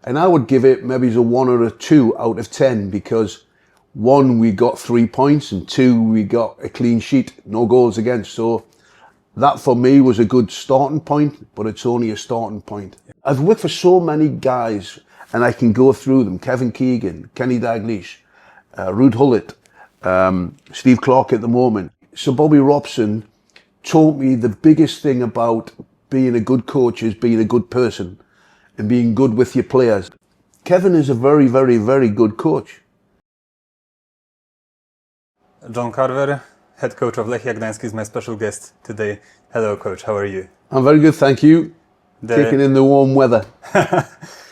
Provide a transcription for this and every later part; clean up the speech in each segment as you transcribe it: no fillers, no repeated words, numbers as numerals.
And I would give it maybe a 1 or a 2 out of 10 because 1, we got 3 points, and 2, we got a clean sheet, no goals against. So that for me was a good starting point, but it's only a starting point. I've worked for so many guys, and I can go through them. Kevin Keegan, Kenny Dalglish, Ruud Gullit, Steve Clark at the moment. So Bobby Robson taught me the biggest thing about being a good coach is being a good person and being good with your players. Kevin is a very, very, very good coach. John Carver, head coach of Lechia Gdańsk, is my special guest today. Hello, coach. How are you? I'm very good, thank you. Taking in the warm weather.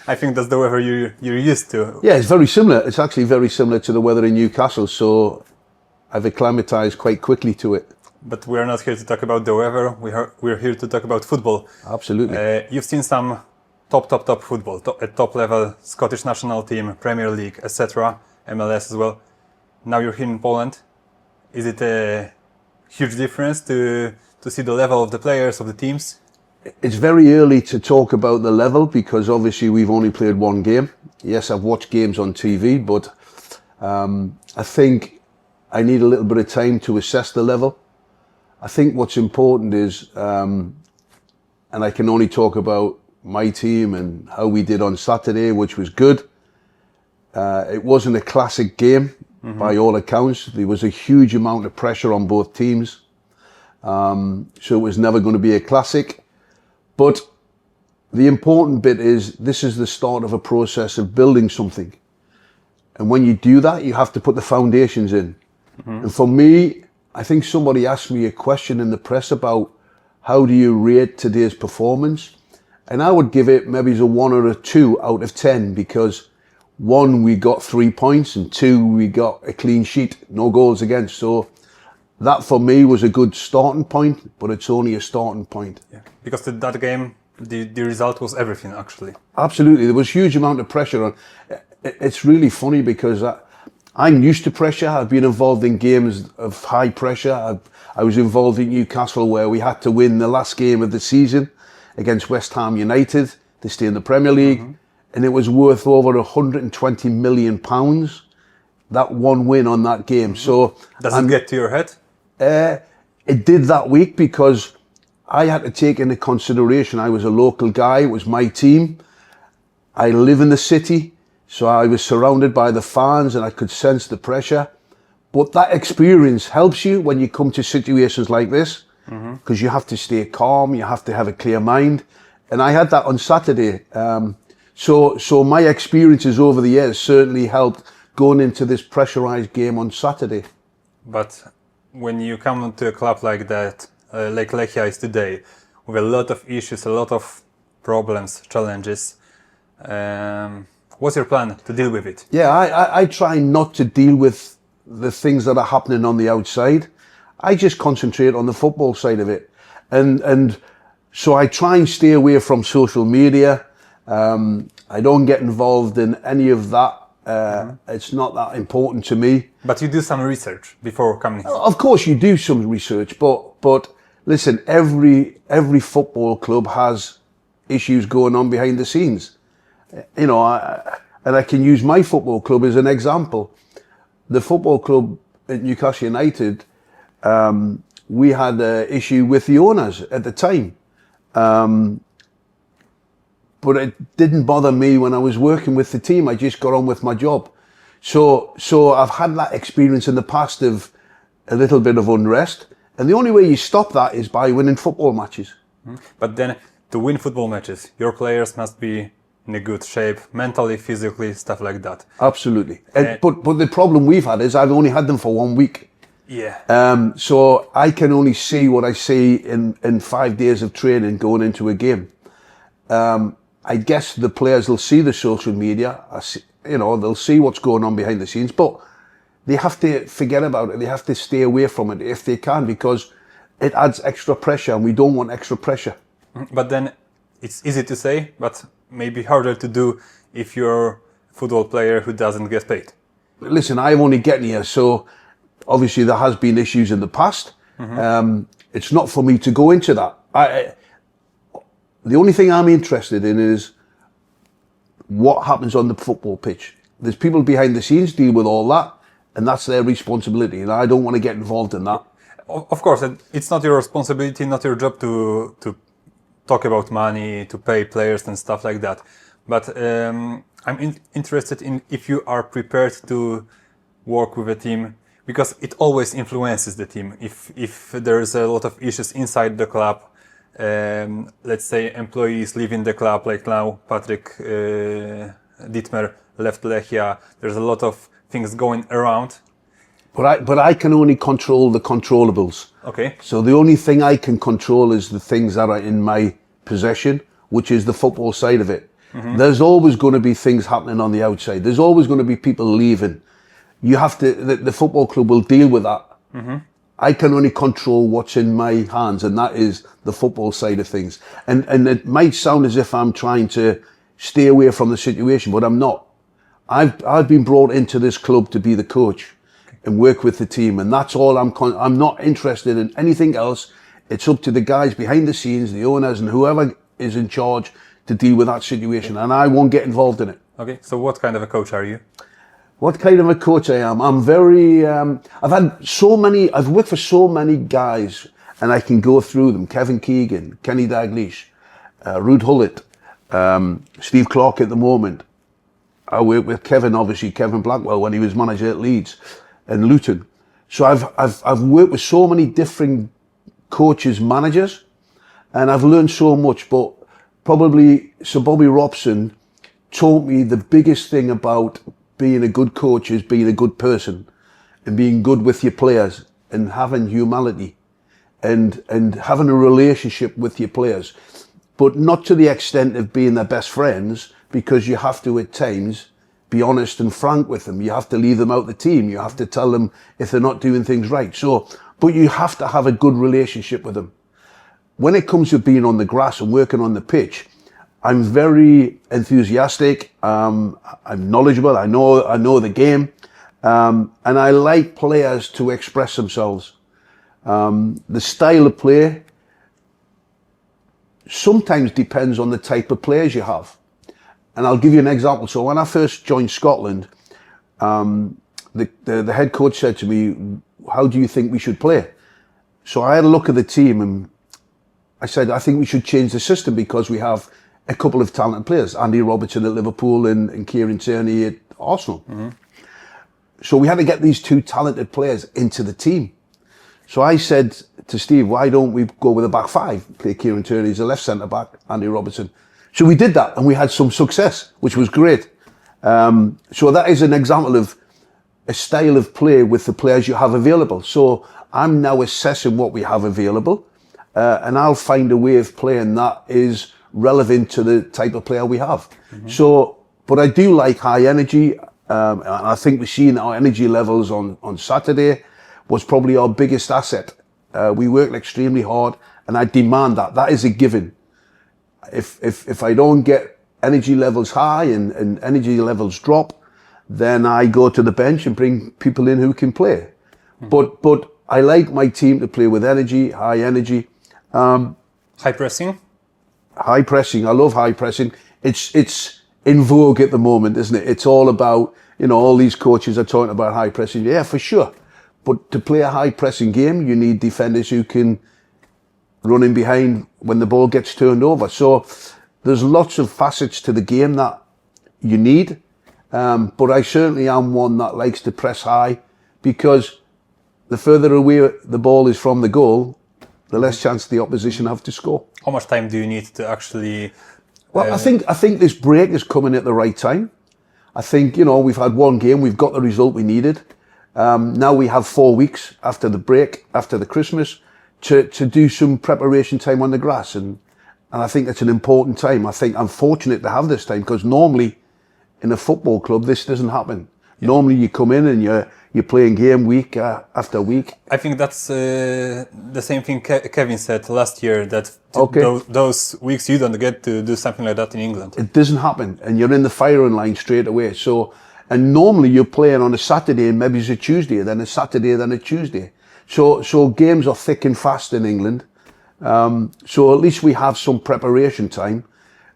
I think that's the weather you're used to. Yeah, it's very similar. It's actually very similar to the weather in Newcastle, so I've acclimatized quite quickly to it. But we're not here to talk about the weather. We're here to talk about football. Absolutely. You've seen some top football, at top level, Scottish national team, Premier League, etc., MLS as well. Now you're here in Poland. Is it a huge difference to see the level of the players, of the teams? It's very early to talk about the level because obviously we've only played one game. Yes, I've watched games on TV, but I think I need a little bit of time to assess the level. I think what's important is, and I can only talk about my team and how we did on Saturday, which was good. It wasn't a classic game by all accounts. There was a huge amount of pressure on both teams. So it was never going to be a classic. But the important bit is this is the start of a process of building something. And when you do that, you have to put the foundations in. And for me, I think somebody asked me a question in the press about how do you rate today's performance? And I would give it maybe a 1 or a 2 out of 10 because 1, we got 3 points, and 2, we got a clean sheet, no goals against. So that for me was a good starting point, but it's only a starting point. Yeah, because that game, the result was everything actually. Absolutely, there was a huge amount of pressure on. It's really funny because I'm used to pressure. I've been involved in games of high pressure. I was involved in Newcastle where we had to win the last game of the season against West Ham United to stay in the Premier League, and it was worth over £120 million. That one win on that game. So does it get to your head? It did that week because I had to take into consideration I was a local guy. It was my team. I live in the city, so I was surrounded by the fans and I could sense the pressure. But that experience helps you when you come to situations like this because you have to stay calm, you have to have a clear mind. And I had that on Saturday. So my experiences over the years certainly helped going into this pressurized game on Saturday. But when you come to a club like that, like Lechia is today, with a lot of issues, a lot of problems, challenges, what's your plan to deal with it? Yeah, I try not to deal with the things that are happening on the outside. I just concentrate on the football side of it. And so I try and stay away from social media. I don't get involved in any of that. It's not that important to me. But you do some research before coming here. Of course you do some research, but listen, every football club has issues going on behind the scenes. You know, and I can use my football club as an example. The football club at Newcastle United, we had an issue with the owners at the time. But it didn't bother me when I was working with the team. I just got on with my job. So I've had that experience in the past of a little bit of unrest. And the only way you stop that is by winning football matches. But then to win football matches, your players must be in a good shape, mentally, physically, stuff like that. Absolutely. But the problem we've had is I've only had them for 1 week. Yeah. So I can only see what I see in 5 days of training going into a game. I guess the players will see the social media, they'll see what's going on behind the scenes, but they have to forget about it. They have to stay away from it if they can, because it adds extra pressure and we don't want extra pressure. But then it's easy to say, but maybe harder to do if you're a football player who doesn't get paid. Listen, I'm only getting here, so obviously there has been issues in the past. It's not for me to go into that. The only thing I'm interested in is what happens on the football pitch. There's people behind the scenes deal with all that, and that's their responsibility, and I don't want to get involved in that. Of course, it's not your responsibility, not your job to talk about money, to pay players and stuff like that. But I'm interested in if you are prepared to work with a team, because it always influences the team. If there's a lot of issues inside the club, let's say employees leaving the club, like now Patrick Dietmer left Lechia, there's a lot of things going around. But I can only control the controllables. Okay. So the only thing I can control is the things that are in my possession, which is the football side of it. Mm-hmm. There's always going to be things happening on the outside. There's always going to be people leaving. You have to, the football club will deal with that. Mm-hmm. I can only control what's in my hands, and that is the football side of things. And it might sound as if I'm trying to stay away from the situation, but I'm not. I've been brought into this club to be the coach and work with the team, and that's all I'm not interested in anything else. It's up to the guys behind the scenes, the owners and whoever is in charge to deal with that situation, and I won't get involved in it. Okay, so what kind of a coach are you? What kind of a coach I am? I'm very, I've worked for so many guys, and I can go through them. Kevin Keegan, Kenny Dalglish, Ruud Gullit, Steve Clark at the moment. I work with Kevin Blackwell when he was manager at Leeds and Luton. So I've worked with so many different coaches, managers, and I've learned so much. But probably Sir Bobby Robson taught me the biggest thing about being a good coach is being a good person and being good with your players and having humility and having a relationship with your players, but not to the extent of being their best friends, because you have to at times be honest and frank with them. You have to leave them out the team. You have to tell them if they're not doing things right. So, but you have to have a good relationship with them. When it comes to being on the grass and working on the pitch, I'm very enthusiastic. I'm knowledgeable. I know the game, and I like players to express themselves. The style of play sometimes depends on the type of players you have. And I'll give you an example. So when I first joined Scotland, the head coach said to me, "How do you think we should play?" So I had a look at the team and I said, "I think we should change the system because we have a couple of talented players, Andy Robertson at Liverpool and Kieran Tierney at Arsenal." Mm-hmm. So we had to get these two talented players into the team. So I said to Steve, "Why don't we go with a back five? Play Kieran Tierney as a left centre back, Andy Robertson." So we did that, and we had some success, which was great. So that is an example of a style of play with the players you have available. So I'm now assessing what we have available, and I'll find a way of playing that is relevant to the type of player we have. Mm-hmm. So, but I do like high energy. And I think we've seen our energy levels on Saturday was probably our biggest asset. We worked extremely hard, and I demand that. That is a given. If I don't get energy levels high and energy levels drop, then I go to the bench and bring people in who can play. Mm-hmm. But I like my team to play with energy, high energy. High pressing? High pressing. I love high pressing. It's in vogue at the moment, isn't it? It's all about, all these coaches are talking about high pressing. Yeah, for sure. But to play a high pressing game, you need defenders who can run in behind when the ball gets turned over. So there's lots of facets to the game that you need. But I certainly am one that likes to press high, because the further away the ball is from the goal, the less chance the opposition have to score. How much time do you need to actually... Well, I think this break is coming at the right time. I think, we've had one game, we've got the result we needed. Now we have 4 weeks after the break, after the Christmas, to do some preparation time on the grass. And I think that's an important time. I think I'm fortunate to have this time, because normally in a football club, this doesn't happen. Yeah. Normally you come in and you're playing game week after week. I think that's the same thing Kevin said last year, that those weeks you don't get to do something like that in England. It doesn't happen, and you're in the firing line straight away. So, and normally you're playing on a Saturday, and maybe it's a Tuesday, then a Saturday, then a Tuesday. So games are thick and fast in England. So at least we have some preparation time.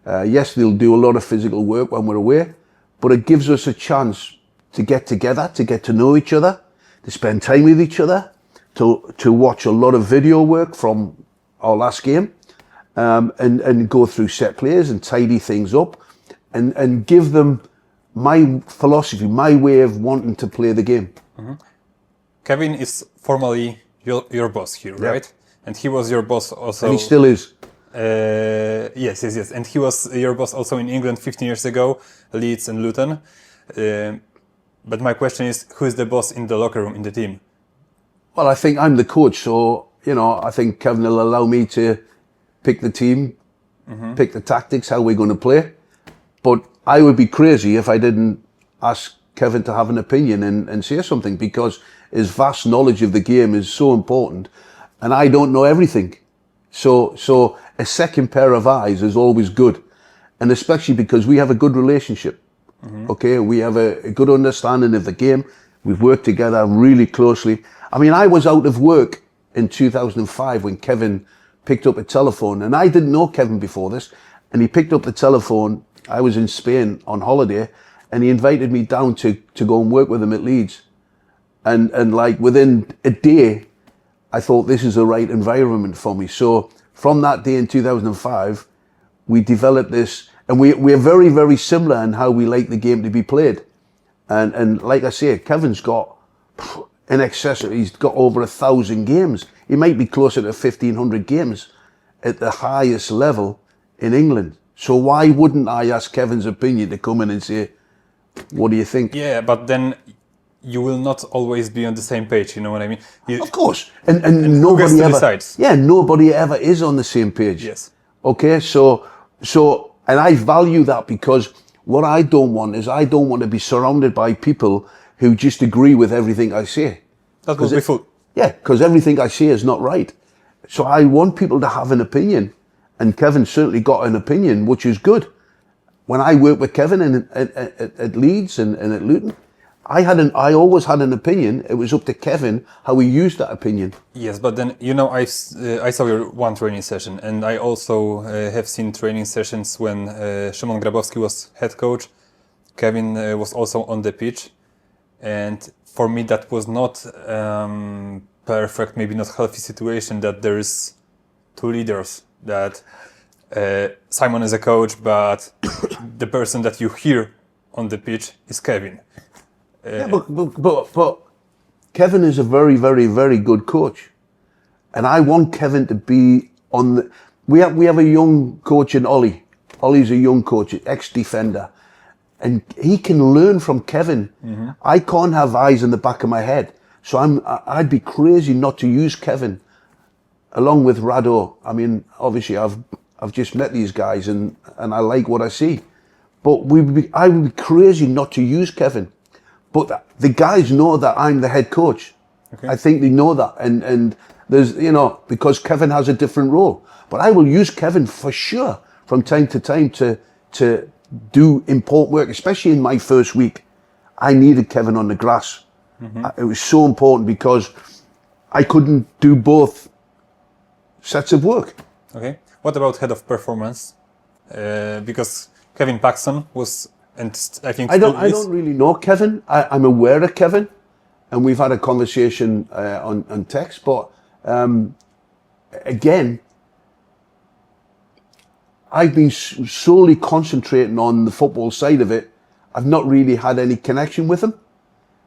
Yes, they'll do a lot of physical work when we're away, but it gives us a chance to get together, to get to know each other, to spend time with each other, to watch a lot of video work from our last game, and go through set plays and tidy things up, and give them my philosophy, my way of wanting to play the game. Kevin is formally your boss here, right? And he was your boss also. And he still is. Yes. And he was your boss also in England 15 years ago, Leeds and Luton. But my question is, who is the boss in the locker room, in the team? Well, I think I'm the coach, so, I think Kevin will allow me to pick the team, pick the tactics, how we're going to play. But I would be crazy if I didn't ask Kevin to have an opinion and say something, because his vast knowledge of the game is so important, and I don't know everything. So a second pair of eyes is always good, and especially because we have a good relationship. Okay, we have a good understanding of the game. We've worked together really closely. I mean, I was out of work in 2005 when Kevin picked up a telephone, and I didn't know Kevin before this, and he picked up the telephone. I was in Spain on holiday, and he invited me down to go and work with him at Leeds. And like within a day, I thought this is the right environment for me. So from that day in 2005, we developed this, and we're very, very similar in how we like the game to be played. And like I say, Kevin's got in excess of, he's got over 1,000 games. He might be closer to 1,500 games at the highest level in England. So why wouldn't I ask Kevin's opinion to come in and say, what do you think? Yeah, but then you will not always be on the same page, you know what I mean? Of course. And nobody ever decides. Yeah, nobody ever is on the same page. Yes. Okay, so and I value that, because what I don't want is, I don't want to be surrounded by people who just agree with everything I say. That will be full. Yeah, because everything I say is not right. So I want people to have an opinion, and Kevin certainly got an opinion, which is good. When I worked with Kevin at Leeds and at Luton, I always had an opinion. It was up to Kevin how he used that opinion. Yes, but then, I saw your one training session, and I also have seen training sessions when Szymon Grabowski was head coach. Kevin was also on the pitch, and for me that was not perfect, maybe not healthy situation, that there is two leaders, that Simon is a coach, but the person that you hear on the pitch is Kevin. Yeah, but Kevin is a very, very, very good coach, and I want Kevin to be on the. We have a young coach in Ollie. Ollie's a young coach, ex-defender, and he can learn from Kevin. I can't have eyes in the back of my head, so I'd be crazy not to use Kevin, along with Rado. I mean, obviously I've just met these guys, and I like what I see, but I would be crazy not to use Kevin. But the guys know that I'm the head coach. Okay. I think they know that. And there's, because Kevin has a different role. But I will use Kevin for sure from time to time to do important work, especially in my first week. I needed Kevin on the grass. It was so important, because I couldn't do both sets of work. Okay. What about head of performance? Because Kevin Paxton was... And I think I don't really know Kevin. I'm aware of Kevin, and we've had a conversation on text. But again, I've been solely concentrating on the football side of it. I've not really had any connection with him.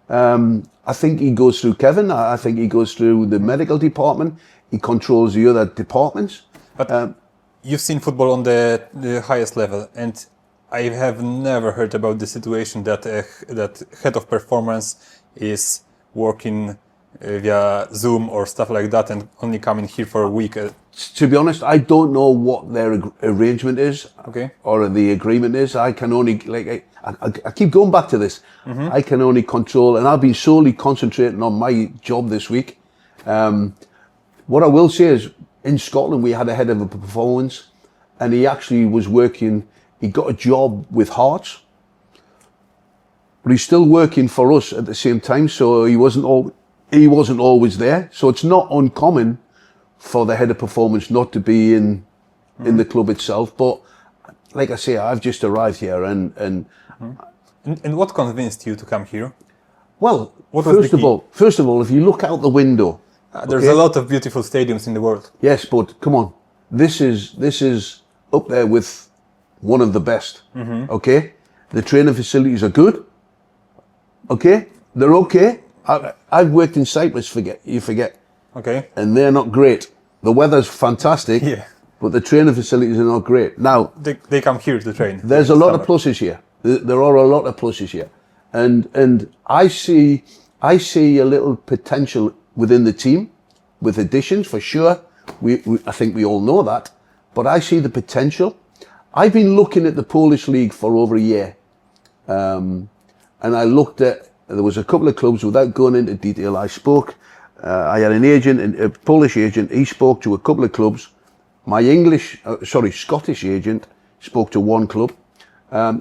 I think he goes through Kevin. I think he goes through the medical department. He controls the other departments. But you've seen football on the highest level, and I have never heard about the situation that that head of performance is working via Zoom or stuff like that, and only coming here for a week. To be honest, I don't know what their arrangement is, or the agreement is. I can only, I keep going back to this. I can only control, and I've been solely concentrating on my job this week. What I will say is, in Scotland, we had a head of a performance, and he actually was working. He got a job with Hearts, but he's still working for us at the same time. So he wasn't always there. So it's not uncommon for the head of performance not to be in the club itself. But like I say, I've just arrived here, and what convinced you to come here? well, What was the key? first of all, if you look out the window, There's a lot of beautiful stadiums in the world. yes, but come on, this is up there with one of the best. Okay, the training facilities are good. Okay, they're okay. I've worked in Cyprus. You forget, Okay. and they're not great. The weather's fantastic, Yeah. but the training facilities are not great. Now, They come here to train. there's a in lot summer. of pluses here. There are a lot of pluses here, and I see a little potential within the team with additions for sure. I think we all know that, but I see the potential. I've been looking at the Polish league for over a year, and I looked at. There was a couple of clubs. Without going into detail, I spoke. I had an agent, a Polish agent. He spoke to a couple of clubs. My Scottish agent spoke to one club.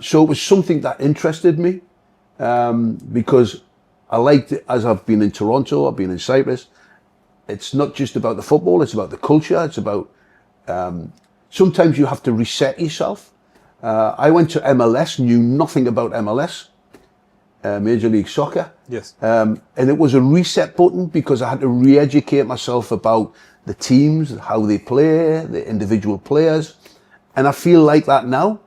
So it was something that interested me because I liked it. As I've been in Toronto, I've been in Cyprus. It's not just about the football, it's about the culture. It's about, sometimes you have to reset yourself. I went to MLS, knew nothing about MLS, Major League Soccer. Yes. And it was a reset button because I had to re-educate myself about the teams, how they play, the individual players. And I feel like that now.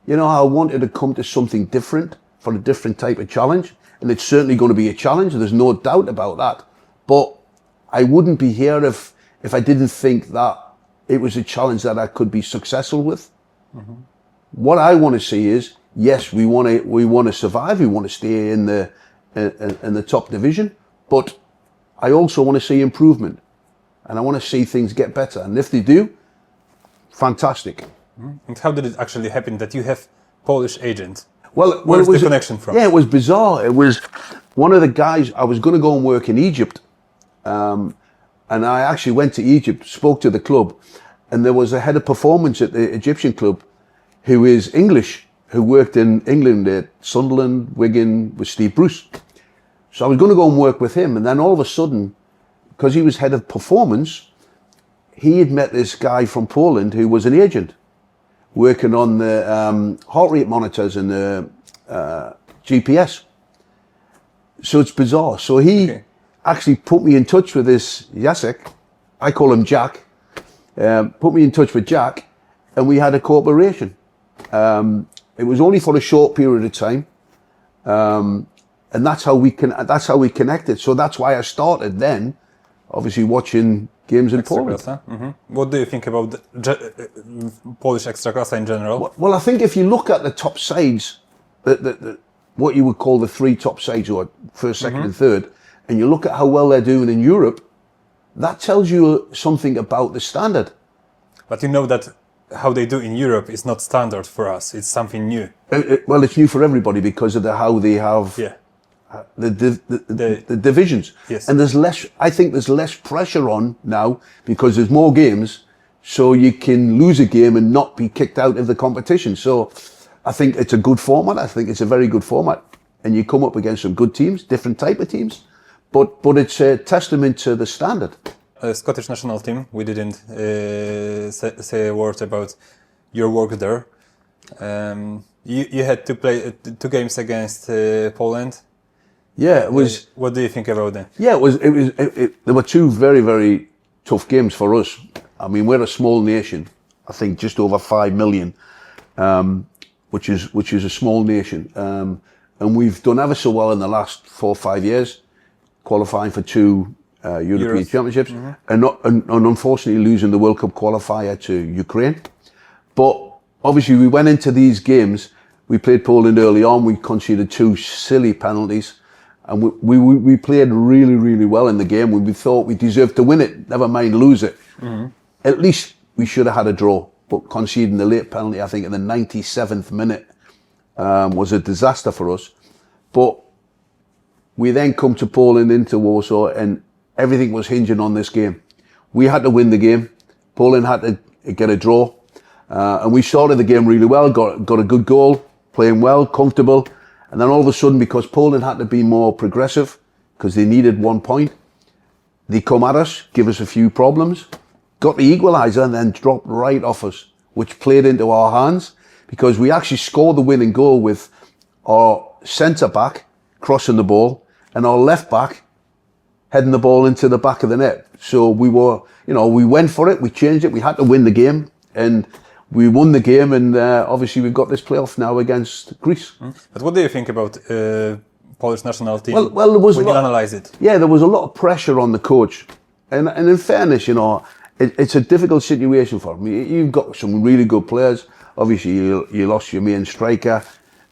You know, I wanted to come to something different for a different type of challenge. And it's certainly going to be a challenge. There's no doubt about that. But I wouldn't be here if I didn't think that it was a challenge that I could be successful with. What I want to see is, yes, we want to survive. We want to stay in the top division, but I also want to see improvement, and I want to see things get better. And if they do, fantastic. And how did it actually happen that you have Polish agent? Well, Where's it was the connection from? Yeah, it was bizarre. It was one of the guys. I was going to go and work in Egypt, and I actually went to Egypt, spoke to the club, and there was a head of performance at the Egyptian club who is English, who worked in England at Sunderland, Wigan, with Steve Bruce. So I was going to go and work with him, and then all of a sudden, because he was head of performance, he had met this guy from Poland who was an agent, working on the heart rate monitors and the GPS. So it's bizarre. So he actually put me in touch with this Jacek, I call him Jack, put me in touch with Jack, and we had a cooperation. It was only for a short period of time, and that's how we connected. So that's why I started then, obviously watching games in Poland. Ekstraklasa. What do you think about Polish Ekstraklasa in general? Well, I think if you look at the top sides, what you would call the three top sides, or first, second, and third, and you look at how well they're doing in Europe, that tells you something about the standard. But you know that how they do in Europe is not standard for us. It's something new. Well, it's new for everybody because of how they have the divisions. Yes. And I think there's less pressure on now because there's more games, so you can lose a game and not be kicked out of the competition. So I think it's a good format. I think it's a very good format. And you come up against some good teams, different type of teams, but it's a testament to the standard. Scottish national team, we didn't say a word about your work there. You had to play 2 games against Poland. Yeah, it was. What do you think about that? Yeah, there were 2 very, very tough games for us. I mean, we're a small nation. I think just over 5 million, which is a small nation. And we've done ever so well in the last 4 or 5 years, qualifying for 2 European Championships, and unfortunately losing the World Cup qualifier to Ukraine. But obviously we went into these games, we played Poland early on, we conceded 2 silly penalties, and we played really, really well in the game. We thought we deserved to win it, never mind lose it. At least we should have had a draw, but conceding the late penalty, I think in the 97th minute, was a disaster for us. But we then come to Poland, into Warsaw, and everything was hinging on this game. We had to win the game. Poland had to get a draw. And we started the game really well, got a good goal, playing well, comfortable. And then all of a sudden, because Poland had to be more progressive, because they needed 1 point, they come at us, give us a few problems, got the equaliser, and then dropped right off us, which played into our hands, because we actually scored the winning goal with our centre back crossing the ball and our left back heading the ball into the back of the net. So we were, we went for it, we changed it, we had to win the game, and we won the game, and obviously we've got this playoff now against Greece. But what do you think about Polish national team? Well, there was when you analyze it. Yeah, there was a lot of pressure on the coach, and in fairness, it's a difficult situation for him. You've got some really good players. Obviously, you lost your main striker,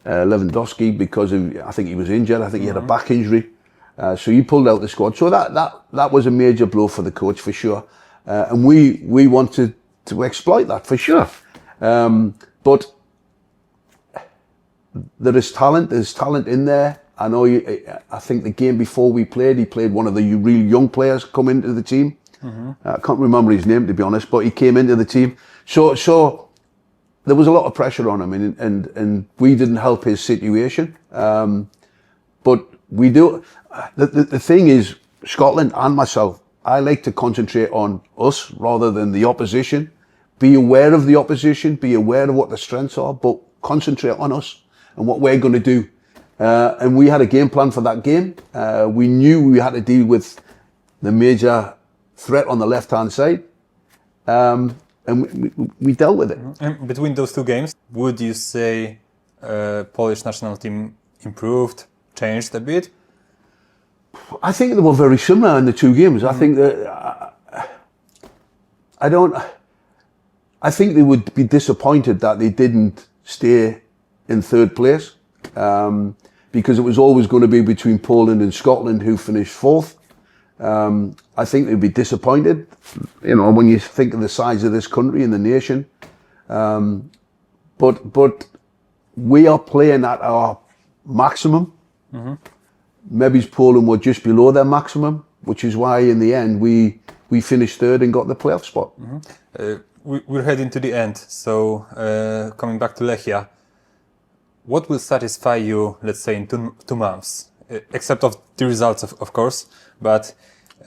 Lewandowski, because I think he was injured. I think he had a back injury, so you pulled out the squad. So that was a major blow for the coach for sure, and we wanted to exploit that for sure. But there is talent. There's talent in there. I know. I think the game before he played one of the real young players come into the team. I can't remember his name, to be honest, but he came into the team. So there was a lot of pressure on him, and we didn't help his situation. But we do. The thing is, Scotland and myself, I like to concentrate on us rather than the opposition. Be aware of the opposition, be aware of what the strengths are, but concentrate on us and what we're going to do. And we had a game plan for that game. We knew we had to deal with the major threat on the left-hand side. And we dealt with it. And between those two games, would you say Polish national team improved, changed a bit? I think they were very similar in the two games. I think that I think they would be disappointed that they didn't stay in third place, because it was always going to be between Poland and Scotland who finished fourth. I think they'd be disappointed, when you think of the size of this country and the nation. But we are playing at our maximum. Maybe Poland were just below their maximum, which is why in the end we finished third and got the playoff spot. We're heading to the end, so coming back to Lechia, what will satisfy you, let's say, in 2 months? Except of the results, of course, but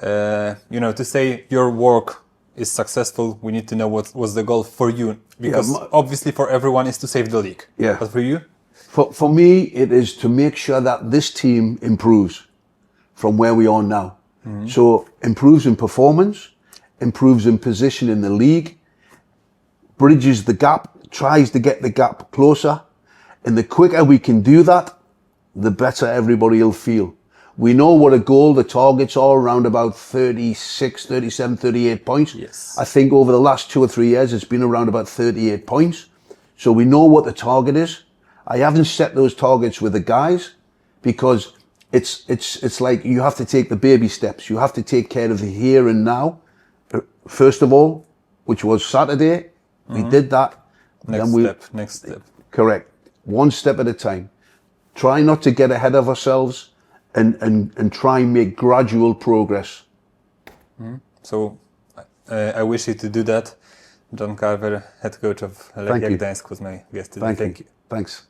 to say your work is successful, we need to know what was the goal for you, because obviously for everyone is to save the league. Yeah. But for you? For me, it is to make sure that this team improves from where we are now. So improves in performance, improves in position in the league, bridges the gap, tries to get the gap closer. And the quicker we can do that, the better everybody will feel. We know what a goal, the targets are around about 36, 37, 38 points. Yes. I think over the last 2 or 3 years, it's been around about 38 points. So we know what the target is. I haven't set those targets with the guys because it's like you have to take the baby steps. You have to take care of the here and now. First of all, which was Saturday, we did that. Next step. Correct. One step at a time. Try not to get ahead of ourselves and try and make gradual progress. So I wish you to do that. John Carver, head coach of Lechia Gdańsk, was my guest today. Thank you. Thanks.